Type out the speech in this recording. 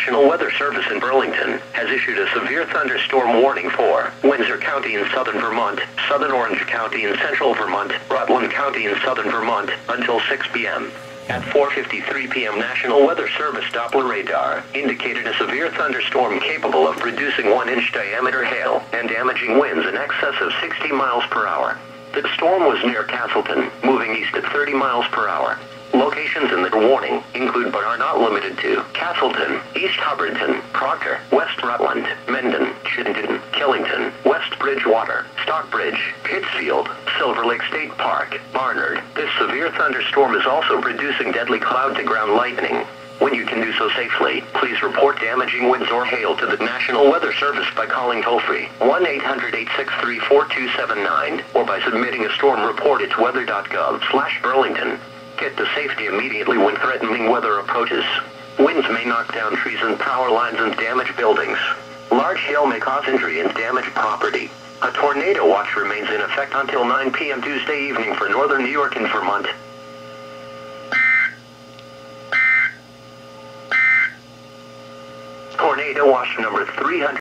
National Weather Service in Burlington has issued a severe thunderstorm warning for Windsor County in southern Vermont, southern Orange County in central Vermont, Rutland County in southern Vermont, until 6 p.m. At 4:53 p.m. National Weather Service Doppler radar indicated a severe thunderstorm capable of producing 1-inch diameter hail and damaging winds in excess of 60 miles per hour. The storm was near Castleton, moving east at 30 miles per hour. Locations in the warning include but are not limited to Castleton, East Hubbardton, Proctor, West Rutland, Mendon, Chittenden, Killington, West Bridgewater, Stockbridge, Pittsfield, Silver Lake State Park, Barnard. This severe thunderstorm is also producing deadly cloud-to-ground lightning. When you can do so safely, please report damaging winds or hail to the National Weather Service by calling toll-free 1-800-863-4279 or by submitting a storm report at weather.gov/Burlington. Get to safety immediately when threatening weather approaches. Winds may knock down trees and power lines and damage buildings. Large hail may cause injury and damage property. A tornado watch remains in effect until 9 p.m. Tuesday evening for northern New York and Vermont. Tornado watch number 300.